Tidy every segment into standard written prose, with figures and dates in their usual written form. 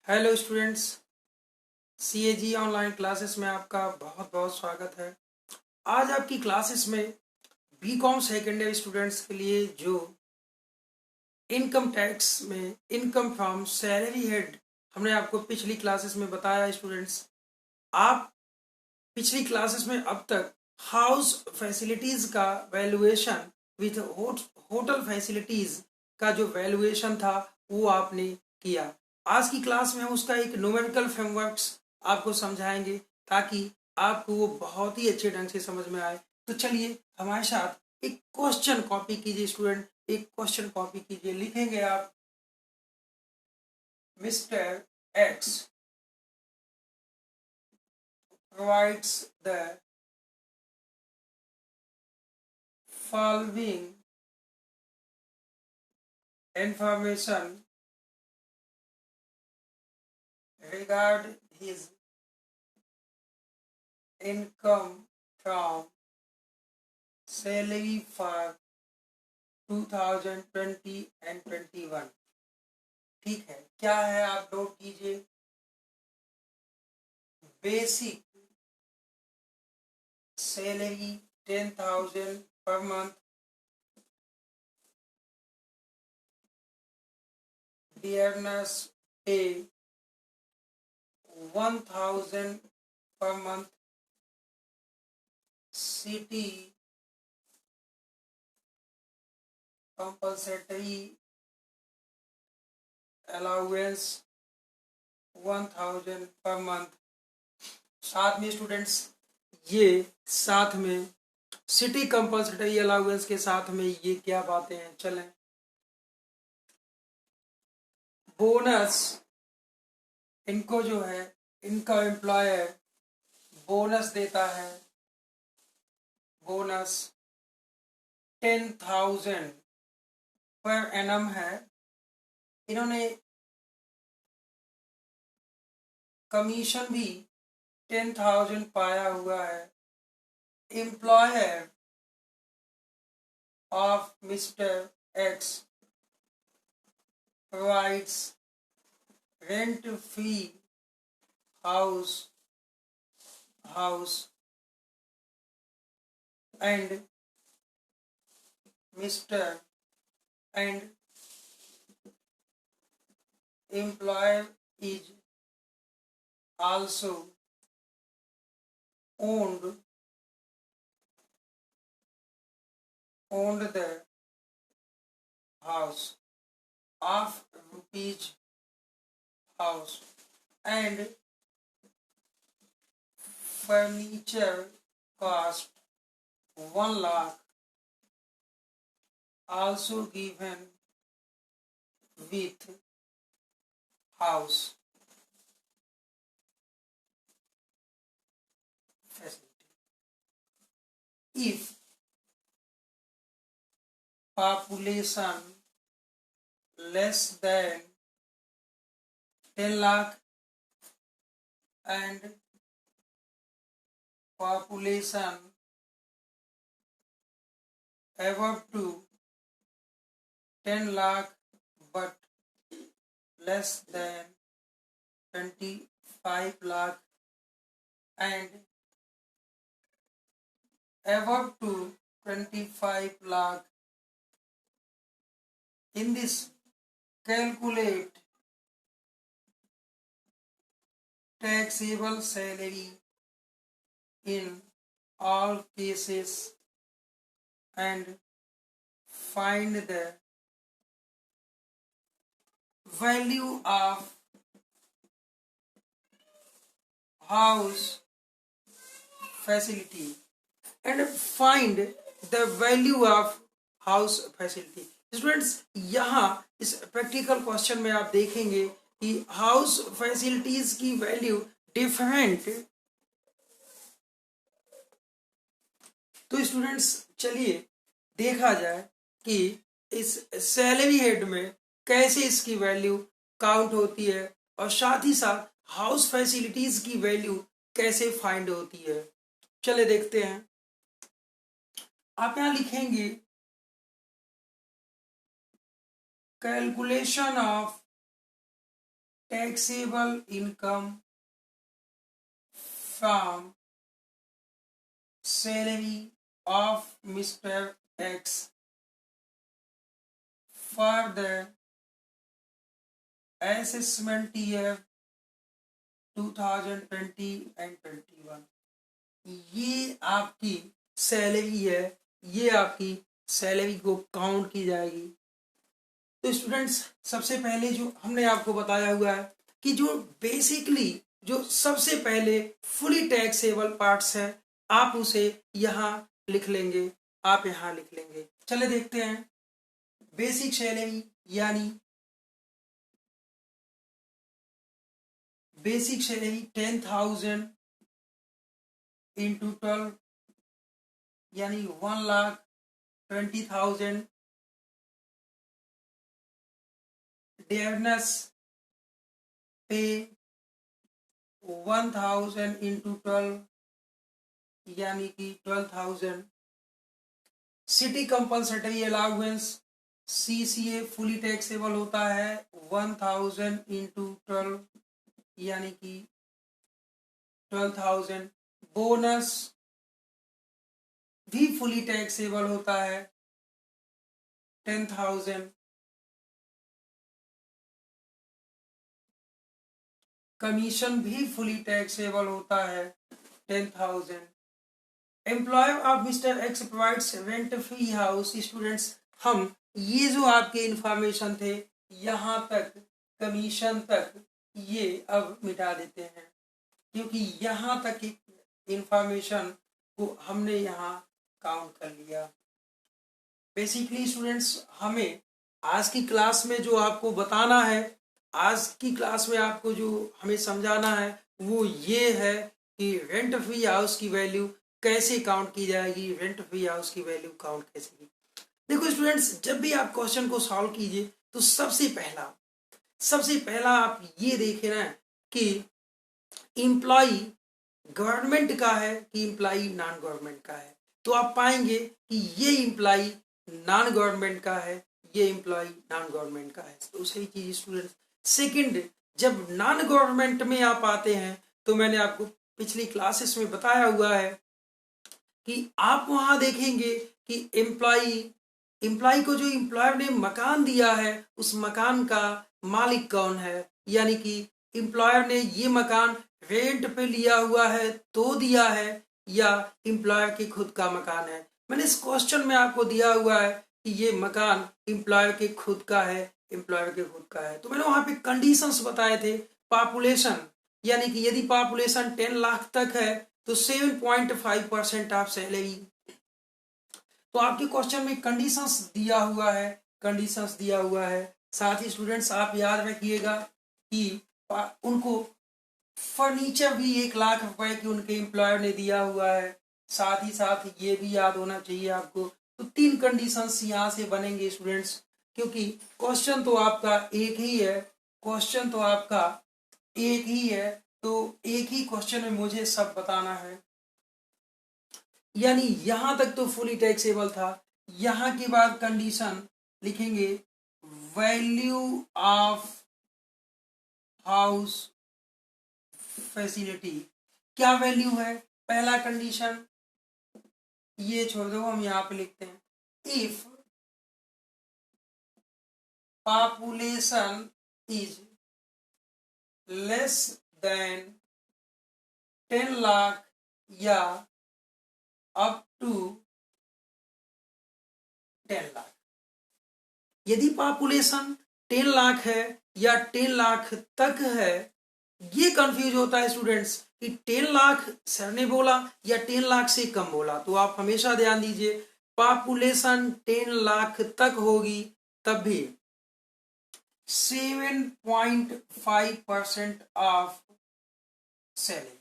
Hello students, CAG online classes में आपका बहुत बहुत स्वागत है। आज आपकी क्लासेस में बीकॉम सेकेंड ईयर स्टूडेंट्स के लिए जो इनकम टैक्स में इनकम फ्रॉम सैलरी हेड हमने आपको पिछली क्लासेस में बताया। स्टूडेंट्स, आप पिछली क्लासेस में अब तक हाउस फैसिलिटीज का वैल्यूएशन विद होटल फैसिलिटीज का जो वैल्यूएशन था वो आपने किया। आज की क्लास में हम उसका एक न्यूमेरिकल फ्रेमवर्क्स आपको समझाएंगे ताकि आपको वो बहुत ही अच्छे ढंग से समझ में आए। तो चलिए हमारे साथ एक क्वेश्चन कॉपी कीजिए। स्टूडेंट, एक क्वेश्चन कॉपी कीजिए। लिखेंगे आप, mister x provides the following information regarding his income from salary for 2020 and 21। ठीक है, क्या है आप नोट कीजिए। Basic salary 10,000 per month, dearness पे 1,000 per month, city compulsory allowance 1,000 per month। साथ में स्टूडेंट्स ये साथ में सिटी कंपल्सरी अलाउंस के साथ में ये क्या बातें हैं, चलें। बोनस, इनको जो है इनका एम्प्लॉयर बोनस देता है। बोनस 10,000 पर एनम है। इन्होंने कमीशन भी 10,000 पाया हुआ है। Employer of mister x provides rent free house and Mr. and employer is also owned the house of rupees house and furniture cost 1 lakh, also given with house facility। If population less than 10 lakh and population above to 10 lakh but less than 25 lakh and above to 25 lakh, in this calculate taxable salary in all cases and find the value of house facility and find the value of house facility। Students, यहाँ इस practical question में आप देखेंगे कि house facilities की value different. तो students चलिए देखा जाए कि इस सैलरी हेड में कैसे इसकी वैल्यू काउंट होती है और साथ ही साथ हाउस फैसिलिटीज की वैल्यू कैसे फाइंड होती है। चले देखते हैं। आप यहां लिखेंगे calculation of taxable income from salary of Mr. X for the assessment year 2020 and 21। ये आपकी सैलरी है, ये आपकी सैलरी को काउंट की जाएगी। तो स्टूडेंट्स, सबसे पहले जो हमने आपको बताया हुआ है कि जो बेसिकली जो सबसे पहले फुली टैक्सेबल पार्ट्स है, आप उसे यहाँ लिख लेंगे, आप यहाँ लिख लेंगे। चले देखते हैं। बेसिक सैलरी यानी बेसिक सैलरी 10,000 इंटू 12 यानी 1,20,000। डेयरनेस पे 1,000 इंटू 12 यानी कि 12,000। City compulsory allowance CCA fully taxable होता है 1,000 इंटू 12 यानी कि 12,000। बोनस भी फुली टैक्सेबल होता है 10,000। कमीशन भी फुली टैक्सेबल होता है 10,000। Employ of mister X provides rent free house. Students, हम ये जो आपके इंफॉर्मेशन थे यहाँ तक, कमीशन तक, ये अब मिटा देते हैं क्योंकि यहाँ तक की इंफॉर्मेशन को हमने यहाँ काउंट कर लिया। बेसिकली स्टूडेंट्स, हमें आज की क्लास में जो आपको बताना है, आज की क्लास में आपको जो हमें समझाना है वो ये है कि रेंट फ्री हाउस की वैल्यू कैसे काउंट की जाएगी, रेंट फ्री हाउस की वैल्यू काउंट कैसे की। देखो स्टूडेंट्स, जब भी आप क्वेश्चन को सॉल्व कीजिए तो सबसे पहला आप ये देखें ना कि इम्प्लॉई गवर्नमेंट का है कि इम्प्लॉई नॉन गवर्नमेंट का है। तो आप पाएंगे कि ये इम्प्लॉई नॉन गवर्नमेंट का है, ये इम्प्लॉई नॉन गवर्नमेंट का है। तो सही चीज स्टूडेंट्स। सेकंड, जब नॉन गवर्नमेंट में आप आते हैं तो मैंने आपको पिछली क्लासेस में बताया हुआ है कि आप वहां देखेंगे कि एम्प्लॉय को जो एम्प्लॉयर ने मकान दिया है उस मकान का मालिक कौन है, यानी कि एम्प्लॉयर ने ये मकान रेंट पे लिया हुआ है तो दिया है या एम्प्लॉयर के खुद का मकान है। मैंने इस क्वेश्चन में आपको दिया हुआ है कि ये मकान एम्प्लॉयर के खुद का है, एम्प्लॉयर के खुद का है। तो मैंने वहां पे कंडीशंस बताए थे। पॉपुलेशन, यानी कि यदि पॉपुलेशन 10 लाख तक है तो 7.5% ऑफ सैलरी। तो आपके क्वेश्चन में कंडीशंस दिया हुआ है। साथ ही स्टूडेंट्स, आप याद रखिएगा कि उनको फर्नीचर भी 1 लाख रुपए की उनके एम्प्लॉयर ने दिया हुआ है। साथ ही साथ ये भी याद होना चाहिए आपको। तो 3 कंडीशंस यहाँ से बनेंगे स्टूडेंट्स, क्योंकि क्वेश्चन तो आपका एक ही है, तो एक ही क्वेश्चन में मुझे सब बताना है। यानी यहां तक तो फुली टैक्सेबल था। यहां के बाद कंडीशन लिखेंगे वैल्यू ऑफ हाउस फैसिलिटी। क्या वैल्यू है? पहला कंडीशन ये छोड़ दो, हम यहाँ पे लिखते हैं if population is less than 10 lakh या अप टू 10 लाख। यदि पॉपुलेशन 10 लाख है या 10 लाख तक है, ये कंफ्यूज होता है स्टूडेंट्स कि 10 लाख सर ने बोला या 10 लाख से कम बोला। तो आप हमेशा ध्यान दीजिए, पॉपुलेशन 10 लाख तक होगी तब भी 7.5% ऑफ सैलरी।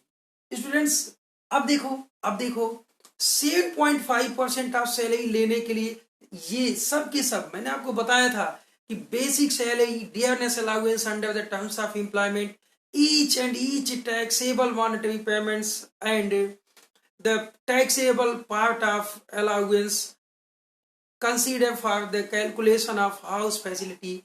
स्टूडेंट्स, अब देखो 7.5% ऑफ सैलरी लेने के लिए ये सब के सब मैंने आपको बताया था कि basic salary, dearness allowance under the terms of employment, each taxable monetary payments and the taxable part of allowance considered for the calculation of house facility।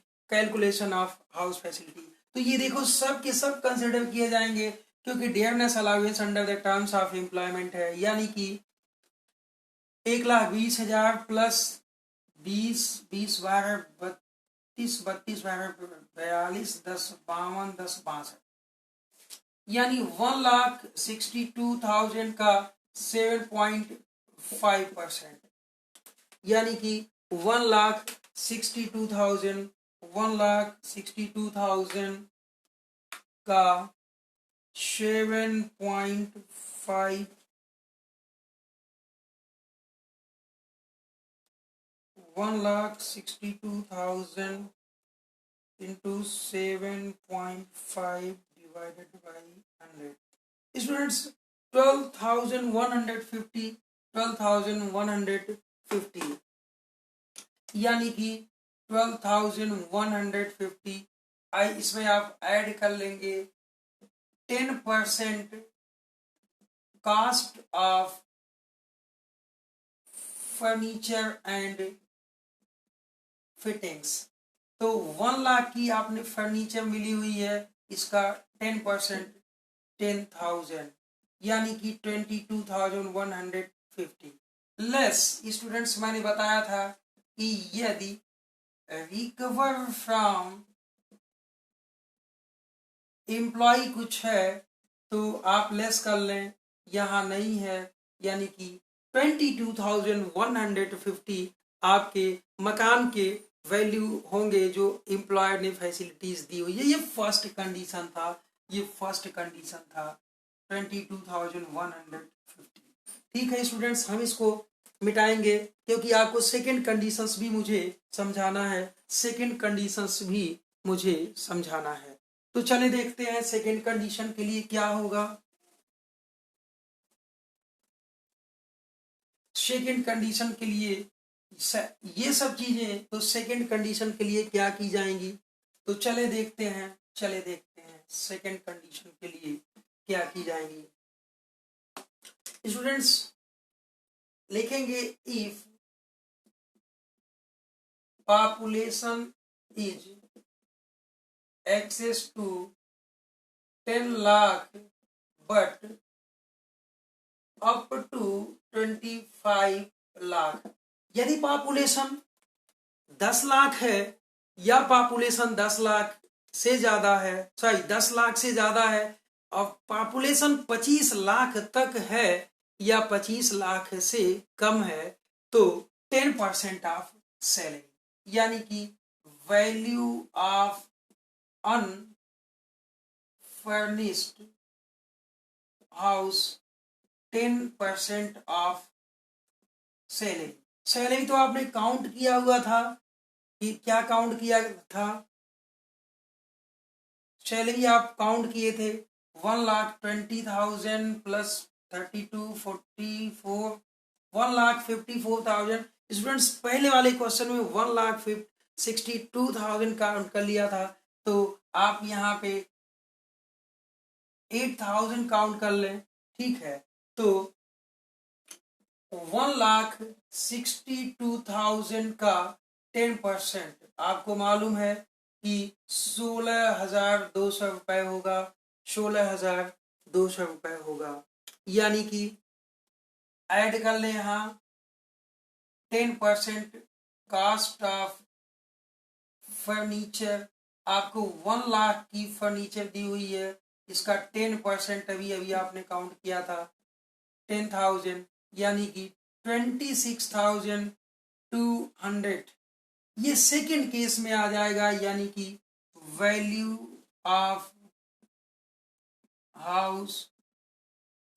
तो ये देखो सब के सब कंसिडर किए जाएंगे, क्योंकि dearness allowance under the terms of employment है, यानी कि 1,20,000 प्लस 20, 20 12 32, 32 42, 10 52, 10 62, यानी 1,62,000 का 7.5%, यानी कि 1,62,000 का 7.5, 1,62,000 into 7.5 divided by 100, students 12,150, 12,150, यानी कि 12,150, आई इसमें आप ऐड कर लेंगे 10% cost of furniture and fittings. तो 1 लाख की आपने फर्नीचर मिली हुई है, इसका 10% 10,000, यानी कि 22,150 लेस। स्टूडेंट्स मैंने बताया था कि यदि रिकवर फ्रॉम एम्प्लॉय कुछ है तो आप लेस कर लें, यहाँ नहीं है, यानी कि 22,150 आपके मकान के वैल्यू होंगे जो एम्प्लॉयर ने फैसिलिटीज दी हुई है। ये फर्स्ट कंडीशन था, ये फर्स्ट कंडीशन था 22,150। ठीक है स्टूडेंट्स, हम इसको मिटाएंगे क्योंकि आपको सेकंड कंडीशंस भी मुझे समझाना है, सेकंड कंडीशंस भी मुझे समझाना है। तो चले देखते हैं सेकंड कंडीशन के लिए क्या होगा। सेकंड कंडीशन के लिए ये सब चीजें तो सेकंड कंडीशन के लिए क्या की जाएंगी, तो चले देखते हैं सेकंड कंडीशन के लिए क्या की जाएंगी। स्टूडेंट्स लिखेंगे if population is excess to 10 lakh but up to 25 lakh, यदि पॉपुलेशन 10 लाख है या पॉपुलेशन 10 लाख से ज्यादा है, 10 लाख से ज्यादा है और पॉपुलेशन 25 लाख तक है या 25 लाख से कम है, तो 10% ऑफ सैलरी, यानी कि value of unfurnished house 10% of salary. Salary तो आपने काउंट किया हुआ था कि क्या काउंट किया था, सैलरी आप काउंट किए थे 1,20,000 प्लस 32 44 1,54,000। स्टूडेंट्स पहले वाले क्वेश्चन में 1,62,000 काउंट कर लिया था, तो आप यहाँ पे 8,000 काउंट कर लें। ठीक है, तो 1,62,000 का 10% आपको मालूम है कि 16,200 रुपए होगा, 16,200 रुपए होगा, यानी कि ऐड कर ले यहाँ 10% कास्ट ऑफ फर्नीचर, आपको 1 लाख की फर्नीचर दी हुई है, इसका 10% अभी अभी आपने काउंट किया था 10,000, यानी कि 26,200, ये सेकंड केस में आ जाएगा, यानी कि value of house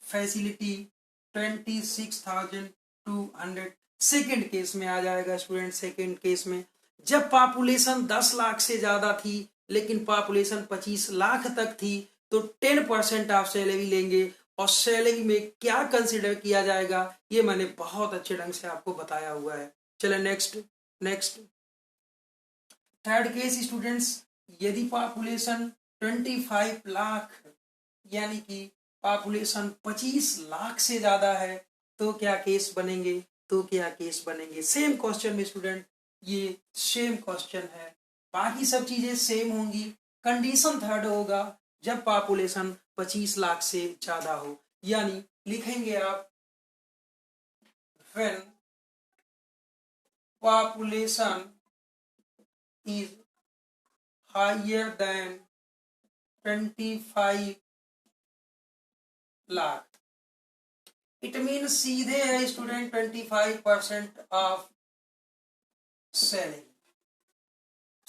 facility 26,200 second case में आ जाएगा। स्टूडेंट सेकंड केस में जब पॉपुलेशन 10 लाख से ज्यादा थी लेकिन पॉपुलेशन 25 लाख तक थी, तो 10% ऑफ सैलरी लेंगे और सैलरी में क्या कंसिडर किया जाएगा ये मैंने बहुत अच्छे ढंग से आपको बताया हुआ है। चले नेक्स्ट थर्ड केस स्टूडेंट्स, यदि पॉपुलेशन 25 लाख यानी कि पॉपुलेशन 25 लाख से ज्यादा है तो क्या केस बनेंगे, सेम क्वेश्चन में स्टूडेंट, ये सेम क्वेश्चन है, बाकी सब चीजें सेम होंगी, कंडीशन थर्ड होगा जब पॉपुलेशन 25 लाख से ज्यादा हो, यानी लिखेंगे आप when population is higher than 25 lakh. It mean सीधे है student 25% of salary,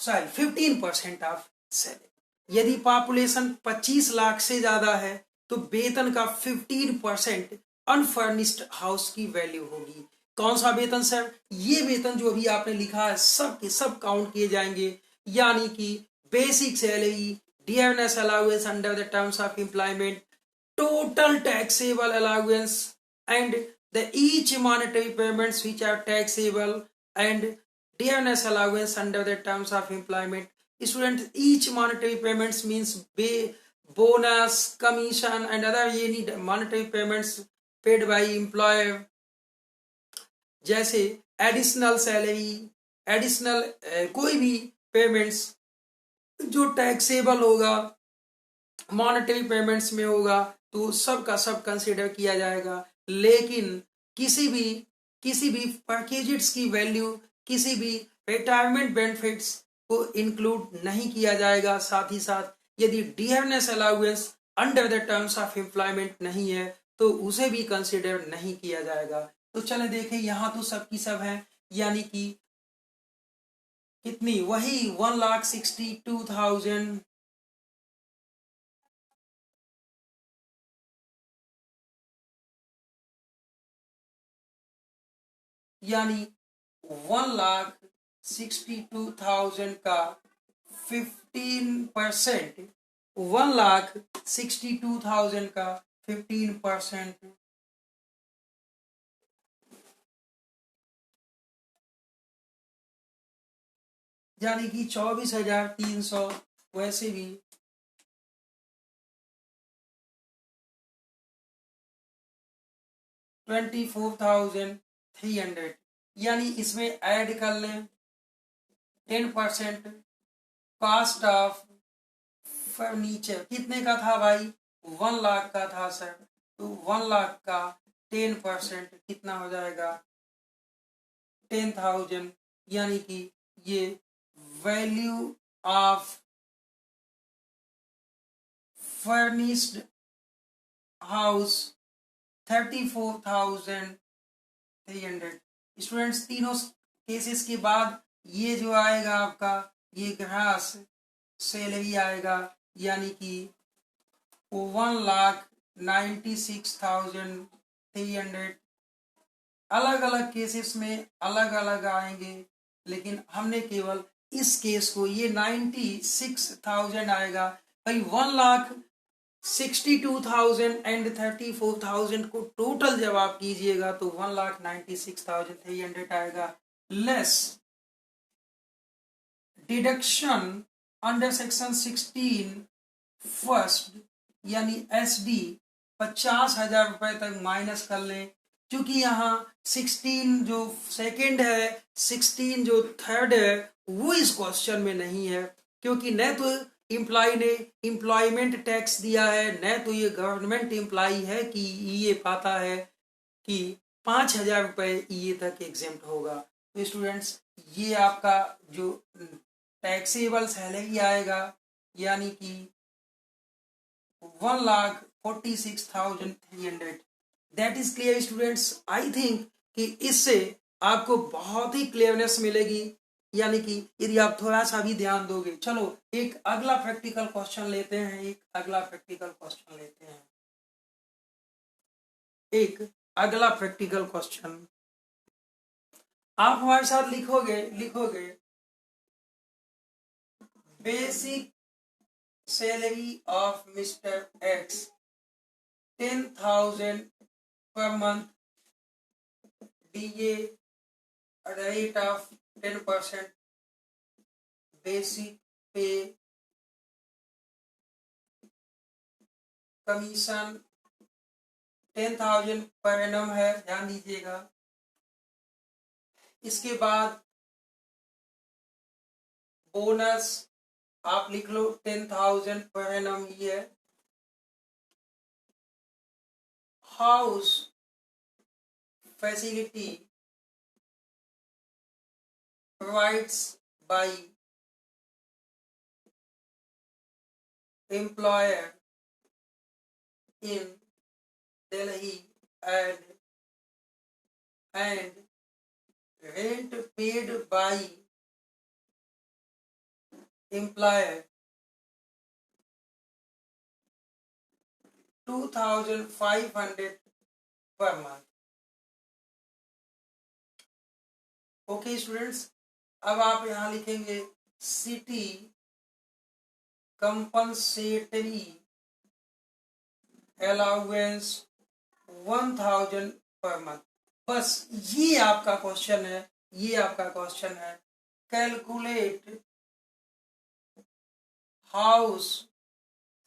sorry 15% of salary. यदि पॉपुलेशन 25 लाख से ज्यादा है तो वेतन का 15% अनफर्निश्ड हाउस की वैल्यू होगी। कौन सा वेतन सर? ये वेतन जो अभी आपने लिखा है सब के सब काउंट किए जाएंगे, यानी कि basic salary, dearness allowance under the terms of employment, total taxable allowance and the each monetary payments which are taxable and dearness allowance under the terms of employment. Students, each monetary payments means bonus, commission and other any monetary payments paid by employer, जैसे additional salary, additional कोई भी payments जो taxable होगा, monetary payments में होगा, तो सब का सब कंसिडर किया जाएगा। लेकिन किसी भी पैकेजेस की वैल्यू, किसी भी रिटायरमेंट बेनिफिट्स को इंक्लूड नहीं किया जाएगा। साथ ही साथ यदि dearness allowance under the terms of employment नहीं है तो उसे भी कंसिडर नहीं किया जाएगा। तो चले देखें, यहाँ तो सबकी सब है, यानी कि कितनी, वही 1,62,000 यानी 1,62,000 का 15%, 1,62,000 का 15%, यानी कि 24,300। वैसे भी 24,300, यानी इसमें ऐड कर लें 10% कॉस्ट ऑफ फर्नीचर। कितने का था भाई? 1 लाख का था सर, तो 1 लाख का 10% कितना हो जाएगा? 10,000, यानी कि ये value of furnished house 34,300। Students, तीनों केसेस के बाद ये जो आएगा आपका, ये ग्रास सैलरी आएगा, यानी कि 1,96,300। अलग अलग केसेस में अलग अलग आएंगे, लेकिन हमने केवल इस केस को, ये 96,000 आएगा भाई। 1,62,000 एंड 34,000 को टोटल जब आप कीजिएगा तो 1,96,300 आएगा, less deduction under section 16 first, यानी SD 50,000 रुपए तक माइनस कर लें, क्योंकि यहाँ 16 जो सेकंड है, 16 जो थर्ड है, वो इस क्वेश्चन में नहीं है, क्योंकि न तो एम्प्लॉय ने एम्प्लॉयमेंट टैक्स दिया है, न तो ये गवर्नमेंट एम्प्लॉय है कि ये पाता है कि 5,000 रुपए ये तक एग्जेम्प्ट होगा। तो स्टूडेंट्स, ये आपका जो टैक्सेबल सैलरी आएगा, यानी कि 1,46,300। That is clear students. I think कि इससे आपको बहुत ही क्लियरनेस मिलेगी, यानी कि यदि आप थोड़ा सा भी ध्यान दोगे। चलो एक अगला प्रैक्टिकल क्वेश्चन लेते हैं, एक अगला प्रैक्टिकल क्वेश्चन आप हमारे साथ लिखोगे basic salary of mister x 10,000 per month, DA at the rate of 10%, basic pay, commission 10,000 per annum है, ध्यान दीजिएगा। इसके बाद बोनस आप लिख लो 10,000 पर एनम ये है। House facility provides by employer in Delhi and rent paid by employer 2,500 per month। Okay students, अब आप यहाँ लिखेंगे city compensatory allowance 1,000 per month. बस ये आपका क्वेश्चन है, ये आपका क्वेश्चन है। Calculate house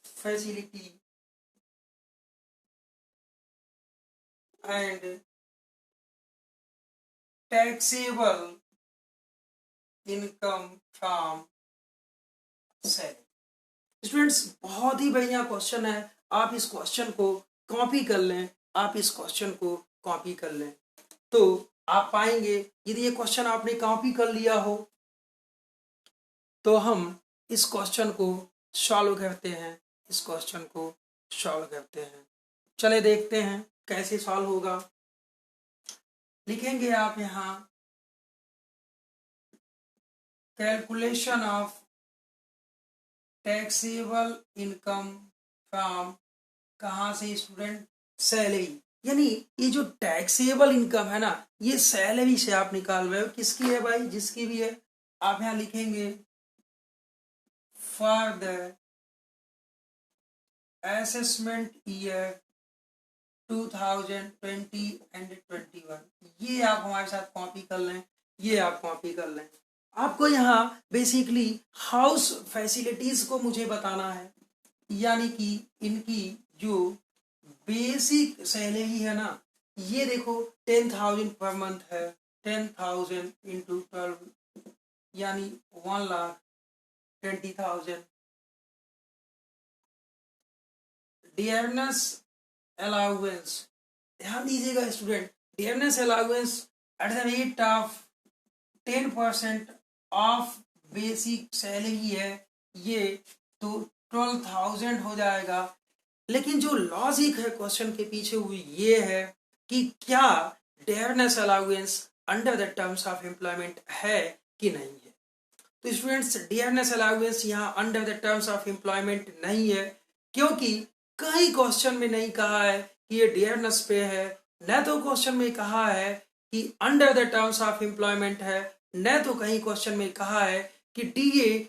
facility and taxable income from salary. Students, बहुत ही बढ़िया क्वेश्चन है। आप इस क्वेश्चन को कॉपी कर लें, आप इस क्वेश्चन को कॉपी कर लें तो आप पाएंगे, यदि ये क्वेश्चन आपने कॉपी कर लिया हो तो हम इस क्वेश्चन को सॉल्व करते हैं, इस क्वेश्चन को सॉल्व करते हैं। चले देखते हैं कैसे सॉल्व होगा। लिखेंगे आप यहाँ calculation of taxable income from, कहाँ से स्टूडेंट, सैलरी। यानी ये जो टैक्सेबल इनकम है ना, ये सैलरी से आप निकाल रहे हो। किसकी है भाई, जिसकी भी है। आप यहाँ लिखेंगे for the assessment year 2020 and 21। ये आप हमारे साथ कॉपी कर लें, ये आप कॉपी कर लें। आपको यहाँ बेसिकली हाउस फैसिलिटीज को मुझे बताना है, यानी कि इनकी जो बेसिक सैलरी है ना, ये देखो 10,000 पर मंथ है। 10,000 इंटू 12 यानी 1,20,000। डियरनेस अलाउंस, ध्यान दीजिएगा student, dearness allowance at the rate of 10% of basic salary है, ये तो 12,000 हो जाएगा। लेकिन जो लॉजिक है क्वेश्चन के पीछे वो ये है कि क्या dearness allowance under the terms of employment है कि नहीं है। तो स्टूडेंट्स, डियरनेस अलाउंस यहाँ under the terms of employment नहीं है, क्योंकि कई क्वेश्चन में नहीं कहा है कि ये डियरनेस पे है, न तो क्वेश्चन में कहा है कि under the terms of employment है, न तो कहीं क्वेश्चन में कहा है कि डीए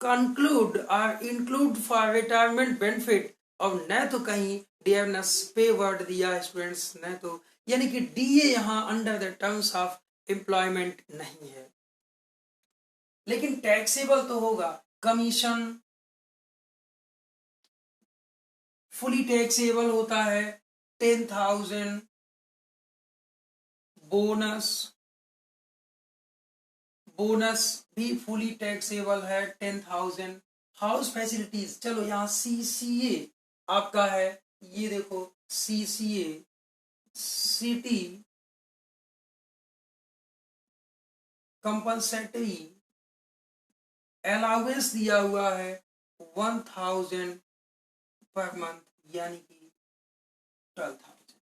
कंक्लूड और इंक्लूड फॉर रिटायरमेंट बेनिफिट, और न तो कहीं डियरनेस पे वर्ड दिया है स्टूडेंट्स, न तो, यानी कि डीए यहाँ under the terms of employment नहीं है। लेकिन टैक्सेबल तो होगा। कमीशन फुली टैक्सेबल होता है 10,000। बोनस भी फुली टैक्सेबल है 10,000। हाउस फैसिलिटीज, चलो यहाँ सीसीए आपका है, ये देखो सीसीए सिटी कंपनसेटरी अलाउंस दिया हुआ है 1,000 पर मंथ, यानी कि 12,000।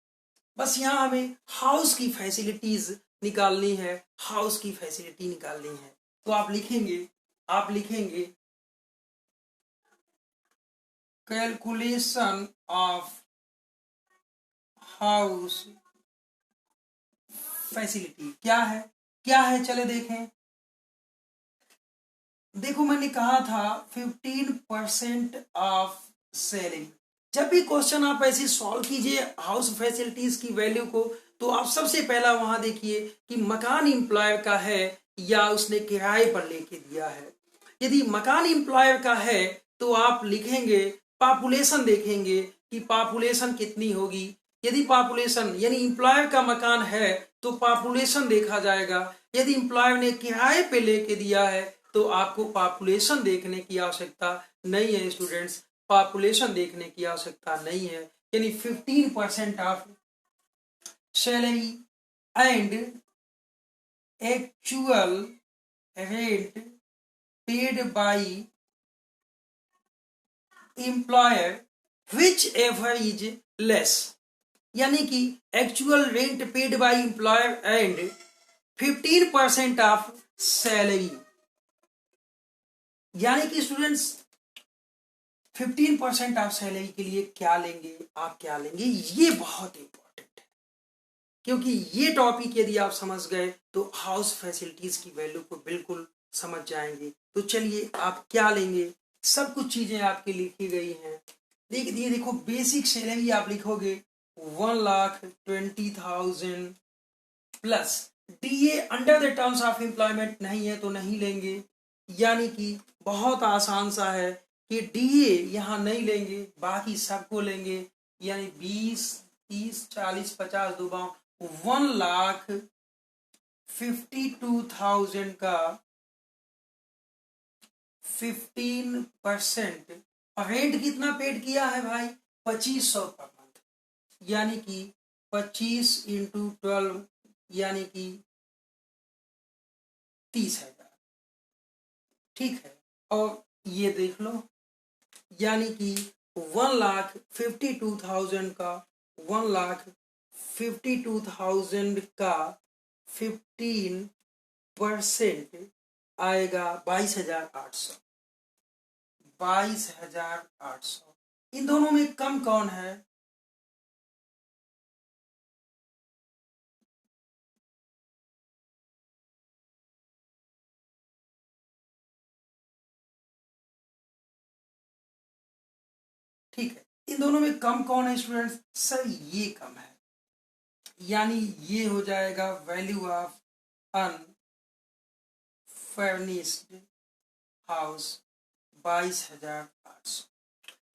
बस यहाँ हमें हाउस की फैसिलिटीज निकालनी है, हाउस की फैसिलिटी निकालनी है। तो आप लिखेंगे कैलकुलेशन ऑफ हाउस फैसिलिटी। क्या है चले देखें। देखो मैंने कहा था 15% ऑफ सैलरी। जब भी क्वेश्चन आप ऐसे सॉल्व कीजिए हाउस फैसिलिटीज की वैल्यू को, तो आप सबसे पहला वहां देखिए कि मकान एम्प्लॉयर का है या उसने किराए पर लेके दिया है। यदि मकान एम्प्लॉयर का है तो आप लिखेंगे पॉपुलेशन, देखेंगे कि पॉपुलेशन कितनी होगी। यदि पॉपुलेशन यानी एम्प्लॉयर का मकान है तो पॉपुलेशन देखा जाएगा। यदि एम्प्लॉयर ने किराए पे लेके दिया है तो आपको पॉपुलेशन देखने की आवश्यकता नहीं है स्टूडेंट्स, पॉपुलेशन देखने की आवश्यकता नहीं है। यानी 15% of salary and actual rent paid by employer which ever is less, यानी कि actual rent paid by employer and 15% of salary, यानी कि स्टूडेंट्स 15% ऑफ सैलरी के लिए क्या लेंगे, आप क्या लेंगे, ये बहुत इंपॉर्टेंट है। क्योंकि ये टॉपिक यदि आप समझ गए तो हाउस फैसिलिटीज की वैल्यू को बिल्कुल समझ जाएंगे। तो चलिए आप क्या लेंगे, सब कुछ चीजें आपकी लिखी गई हैं। देखिए देखो, बेसिक सैलरी आप लिखोगे 1,20,000 plus DA under the terms of employment नहीं है तो नहीं लेंगे, यानी कि बहुत आसान सा है कि डीए यहाँ नहीं लेंगे, बाकी सबको लेंगे। यानी 20, 30, 40, 50 दो 1,52,000 का 15%, रेंट कितना पेड किया है भाई, 2500 पर मंथ, यानी कि 25 इंटू 12 यानी कि 30,000, ठीक है। और ये देख लो, यानी कि 1,52,000 का 1,52,000 का 15% आएगा 22,800, 22,800। इन दोनों में कम कौन है, ठीक है, इन दोनों में कम कौन है स्टूडेंट्स, सर ये कम है, यानी ये हो जाएगा वैल्यू ऑफ अनफर्निश्ड हाउस 22,800,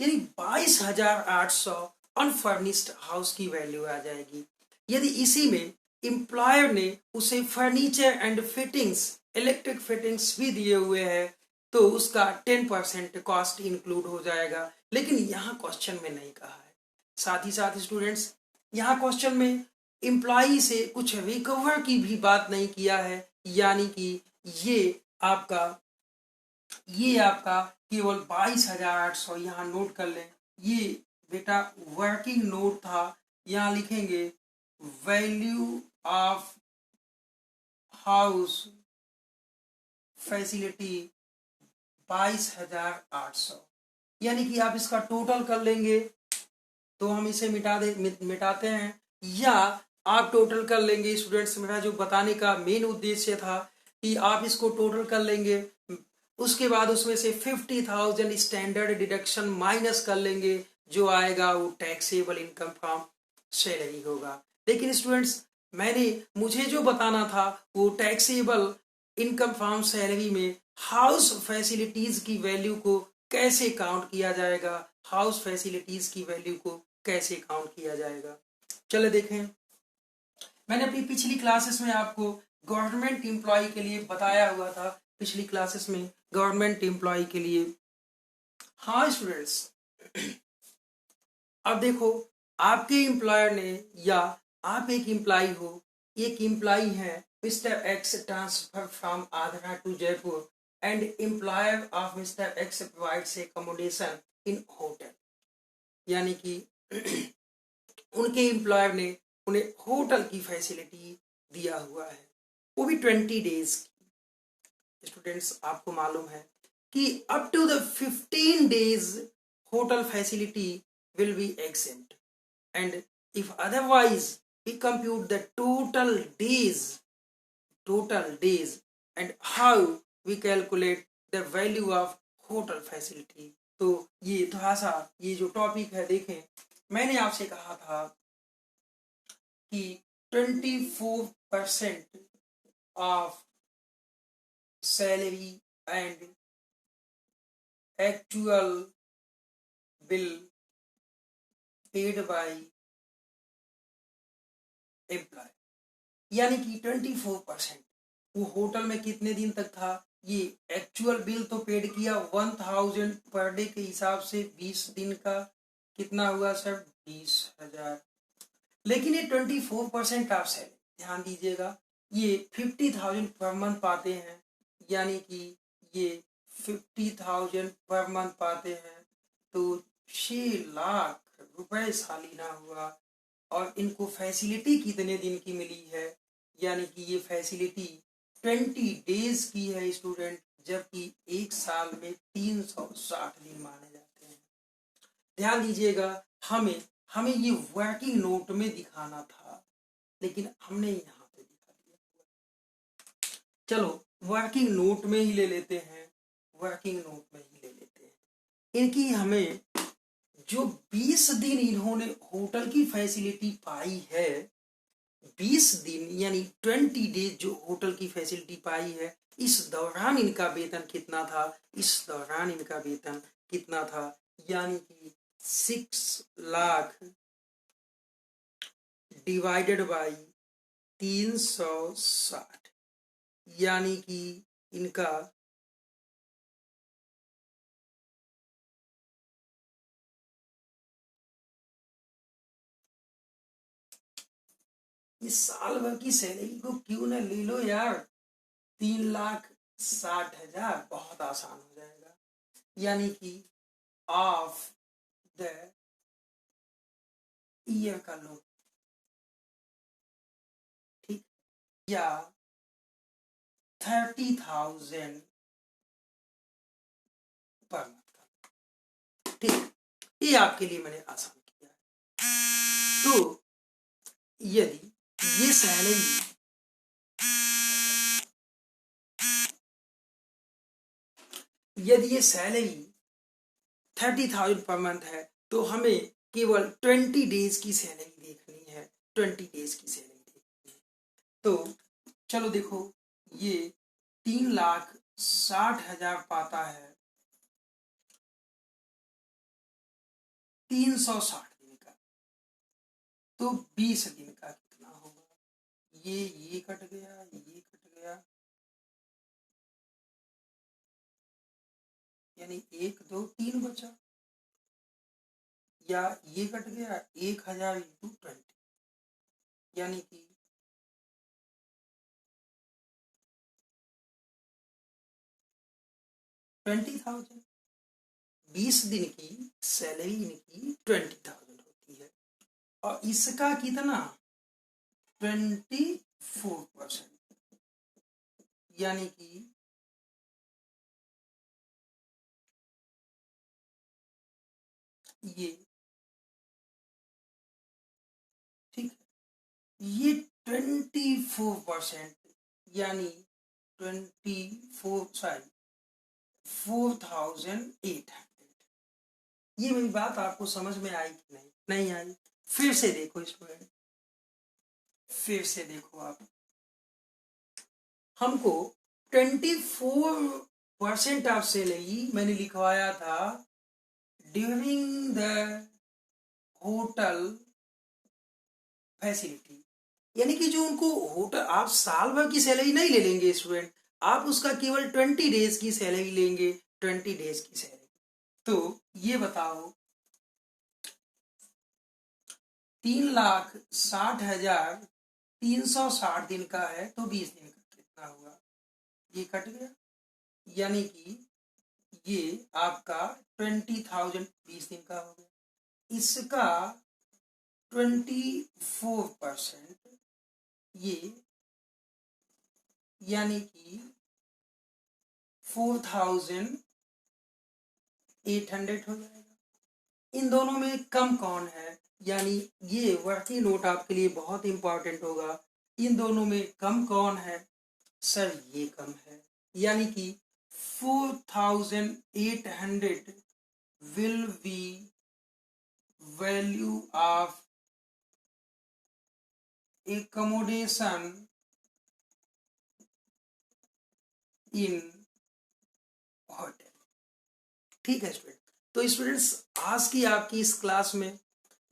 यानी 22,800 अनफर्निश्ड हाउस की वैल्यू आ जाएगी। यदि इसी में एम्प्लॉयर ने उसे furniture and fittings, electric fittings भी दिए हुए हैं तो उसका 10% कॉस्ट इंक्लूड हो जाएगा, लेकिन यहाँ क्वेश्चन में नहीं कहा है। साथ ही साथ स्टूडेंट्स यहाँ क्वेश्चन में एम्प्लॉई से कुछ रिकवर की भी बात नहीं किया है, यानी कि आपका ये आपका केवल 22,800 यहाँ नोट कर लें। ये बेटा वर्किंग नोट था, यहाँ लिखेंगे वैल्यू ऑफ हाउस फैसिलिटी 22,800, यानी कि आप इसका टोटल कर लेंगे तो हम इसे मिटाते हैं, या आप टोटल कर लेंगे स्टूडेंट्स। मेरा जो बताने का मेन उद्देश्य था कि आप इसको टोटल कर लेंगे, उसके बाद उसमें से 50,000 स्टैंडर्ड डिडक्शन माइनस कर लेंगे, जो आएगा वो टैक्सेबल इनकम फ्रॉम सैलरी होगा। लेकिन स्टूडेंट्स मुझे जो बताना था वो टैक्सेबल इनकम फ्रॉम सैलरी में हाउस फैसिलिटीज की वैल्यू को कैसे काउंट किया जाएगा, हाउस फैसिलिटीज की वैल्यू को कैसे काउंट किया जाएगा। चलो देखें, मैंने अपनी पिछली क्लासेस में आपको गवर्नमेंट एम्प्लॉय के लिए बताया हुआ था, पिछली क्लासेस में गवर्नमेंट एम्प्लॉय के लिए। हाँ स्टूडेंट्स, अब देखो, आपके एम्प्लॉयर ने, या आप एक एम्प्लॉय हो, एक एम्प्लॉय है mister X transfer from Agra to Jaipur and employer of mister X provides accommodation in hotel, यानी कि उनके एम्प्लॉयर ने उन्हें होटल की फैसिलिटी दिया हुआ है, वो भी 20 डेज की। स्टूडेंट्स आपको मालूम है कि up to the 15 days hotel facility will be exempt, and if otherwise we compute the total days and how we calculate the value of hotel facility। तो ये थोड़ा सा ये जो टॉपिक है देखें, मैंने आपसे कहा था कि 24% of salary and actual bill paid by employee, यानी कि 24%। वो होटल में कितने दिन तक था, ये एक्चुअल बिल तो पेड किया 1000 पर डे के हिसाब से, 20 दिन का कितना हुआ सर? 20,000। लेकिन ये 24% ऑफ सैलरी, ध्यान दीजिएगा, ये 50,000 पर मंथ पाते हैं, यानी कि ये 50,000 पर मंथ पाते हैं, तो 6 लाख रुपए सालाना हुआ। और इनको फैसिलिटी कितने दिन की मिली है? यानी कि ये फैसिलिटी 20 डेज की है स्टूडेंट, जबकि एक साल में 360 दिन माने जाते हैं। ध्यान दीजिएगा, हमें हमें ये वर्किंग नोट में दिखाना था, लेकिन हमने यहाँ पे दिखा दिया। चलो वर्किंग नोट में ही ले लेते हैं, वर्किंग नोट में ही ले लेते हैं। इनकी हमें जो 20 दिन इन्होंने होटल की फैसिलिटी पाई है, 20 दिन यानी 20 डेज जो होटल की फैसिलिटी पाई है, इस दौरान इनका वेतन कितना था? इस दौरान इनका वेतन कितना था? यानी कि 6 लाख डिवाइडेड बाई 360, यानी कि इनका इस साल भर की सैलरी को क्यों ना ले लो यार, 3,60,000, बहुत आसान हो जाएगा। यानी कि ऑफ द ईयर का लो, ठीक, या 30,000 पर मंथ का, ठीक, ये आपके लिए मैंने आसान किया है। तो यदि ये सैलरी यदि ये सैलरी 30,000 पर मंथ है, तो हमें केवल 20 डेज की सैलरी देखनी है, 20 डेज की सैलरी देखनी है। तो चलो देखो, ये 3,60,000 पाता है 360 दिन का, तो 20 दिन का कितना होगा? ये कट गया, ये कट गया, यानी 1 2 3 बचा, या ये कट गया 1,000 इंटू 20, यानी कि 20,000। 20 दिन की सैलरी इनकी 20,000 होती है, और इसका कितना? 24%, यानी कि ये, ठीक है, ये 24%, यानी 4,800। ये मेरी बात आपको समझ में आई कि नहीं? नहीं आई? फिर से देखो स्टूडेंट, फिर से देखो आप, हमको 24% ऑफ सैलरी मैंने लिखवाया था ड्यूरिंग द होटल फैसिलिटी, यानी कि जो उनको होटल, आप साल भर की सैलरी नहीं ले लेंगे स्टूडेंट, आप उसका केवल 20 डेज की सैलरी लेंगे, 20 डेज की सैलरी। तो ये बताओ, 3,60,000 360 दिन का है, तो 20 दिन का कितना हुआ? ये कट गया, यानी कि ये आपका 20,000 20 दिन का हो गया। इसका 24%, ये यानी कि 4,800 हो जाएगा। इन दोनों में कम कौन है? यानी ये वर्किंग नोट आपके लिए बहुत इंपॉर्टेंट होगा। इन दोनों में कम कौन है? सर ये कम है, यानी कि 4,800 will be value of accommodation in hotel, ठीक है स्टूडेंट। तो स्टूडेंट्स, आज की आपकी इस क्लास में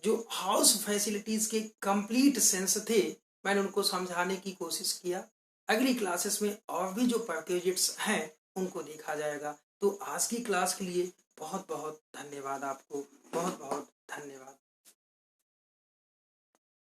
जो हाउस फैसिलिटीज के कंप्लीट सेंस थे, मैंने उनको समझाने की कोशिश किया। अगली क्लासेस में और भी जो प्रोजेक्ट्स हैं उनको देखा जाएगा। तो आज की क्लास के लिए बहुत बहुत धन्यवाद आपको, बहुत बहुत धन्यवाद।